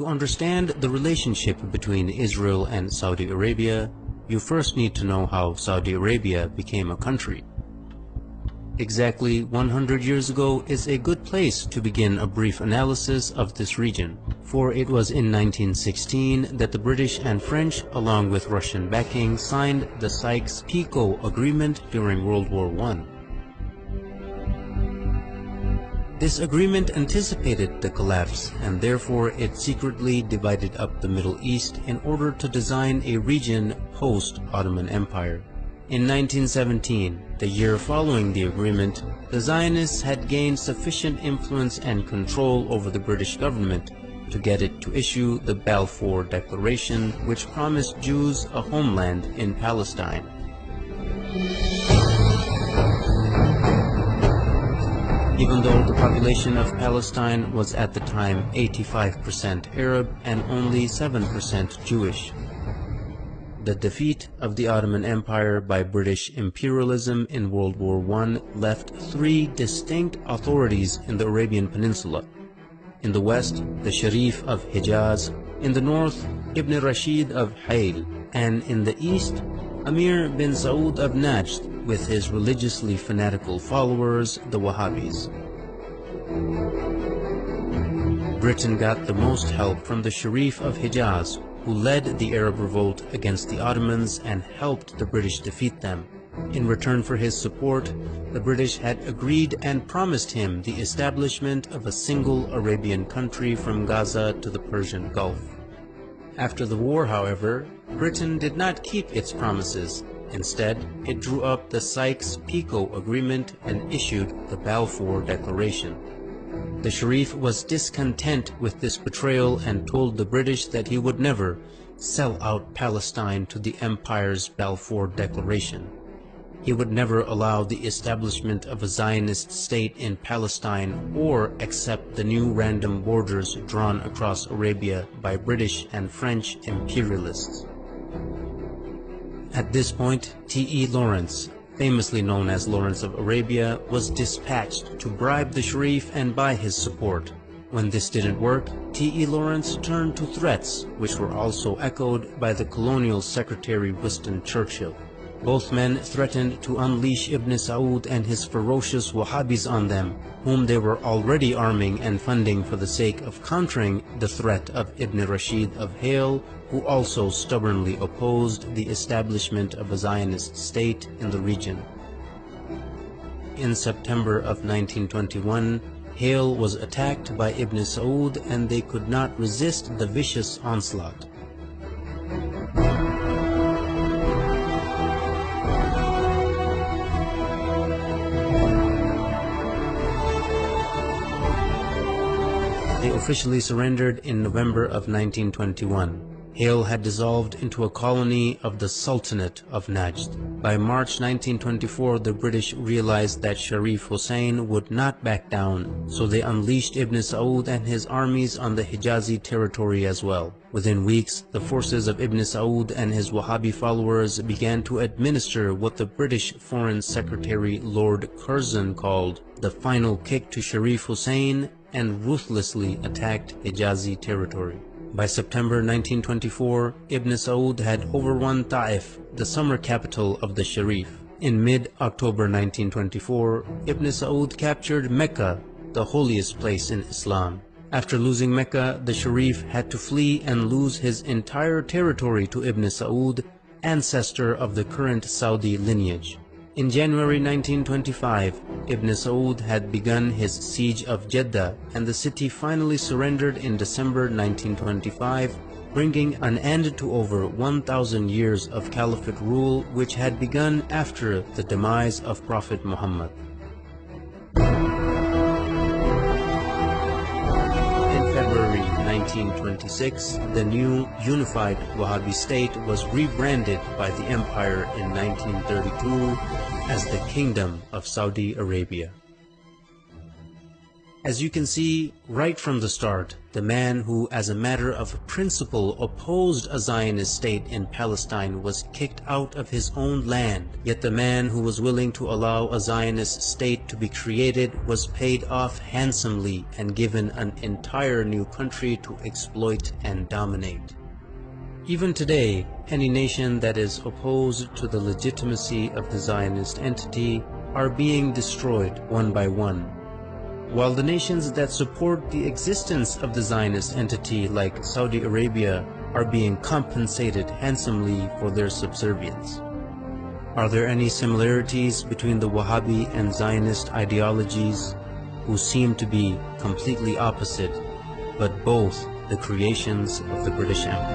To understand the relationship between Israel and Saudi Arabia, you first need to know how Saudi Arabia became a country. Exactly 100 years ago is a good place to begin a brief analysis of this region, for it was in 1916 that the British and French, along with Russian backing, signed the Sykes-Picot Agreement during World War I. This agreement anticipated the collapse, and therefore it secretly divided up the Middle East in order to design a region post-Ottoman Empire. In 1917, the year following the agreement, the Zionists had gained sufficient influence and control over the British government to get it to issue the Balfour Declaration, which promised Jews a homeland in Palestine. Even though the population of Palestine was at the time 85% Arab and only 7% Jewish. The defeat of the Ottoman Empire by British imperialism in World War I left three distinct authorities in the Arabian Peninsula. In the west, the Sharif of Hijaz; in the north, Ibn Rashid of Hayl; and in the east, Amir bin Saud of Najd, with his religiously fanatical followers, the Wahhabis. Britain got the most help from the Sharif of Hijaz, who led the Arab revolt against the Ottomans and helped the British defeat them. In return for his support, the British had agreed and promised him the establishment of a single Arabian country from Gaza to the Persian Gulf. After the war, however, Britain did not keep its promises. Instead, it drew up the Sykes-Picot Agreement and issued the Balfour Declaration. The Sharif was discontent with this betrayal and told the British that he would never sell out Palestine to the Empire's Balfour Declaration. He would never allow the establishment of a Zionist state in Palestine or accept the new random borders drawn across Arabia by British and French imperialists. At this point, T.E. Lawrence, famously known as Lawrence of Arabia, was dispatched to bribe the Sharif and buy his support. When this didn't work, T.E. Lawrence turned to threats, which were also echoed by the colonial secretary Winston Churchill. Both men threatened to unleash Ibn Saud and his ferocious Wahhabis on them, whom they were already arming and funding for the sake of countering the threat of Ibn Rashid of Hayl, who also stubbornly opposed the establishment of a Zionist state in the region. In September of 1921, Hayl was attacked by Ibn Saud and they could not resist the vicious onslaught. They officially surrendered in November of 1921. Hayl had dissolved into a colony of the Sultanate of Najd. By March 1924, the British realized that Sharif Hussein would not back down, so they unleashed Ibn Saud and his armies on the Hijazi territory as well. Within weeks, the forces of Ibn Saud and his Wahhabi followers began to administer what the British Foreign Secretary Lord Curzon called the final kick to Sharif Hussein and ruthlessly attacked Hijazi territory. By September 1924, Ibn Saud had overrun Ta'if, the summer capital of the Sharif. In mid-October 1924, Ibn Saud captured Mecca, the holiest place in Islam. After losing Mecca, the Sharif had to flee and lose his entire territory to Ibn Saud, ancestor of the current Saudi lineage. In January 1925, Ibn Saud had begun his siege of Jeddah, and the city finally surrendered in December 1925, bringing an end to over 1,000 years of caliphate rule which had begun after the demise of Prophet Muhammad. In February 1926, the new unified Wahhabi state was rebranded by the empire in 1932 as the Kingdom of Saudi Arabia. As you can see right from the start, the man who as a matter of principle opposed a Zionist state in Palestine was kicked out of his own land, yet the man who was willing to allow a Zionist state to be created was paid off handsomely and given an entire new country to exploit and dominate. Even today, any nation that is opposed to the legitimacy of the Zionist entity are being destroyed one by one, while the nations that support the existence of the Zionist entity, like Saudi Arabia, are being compensated handsomely for their subservience. Are there any similarities between the Wahhabi and Zionist ideologies, who seem to be completely opposite, but both the creations of the British Empire?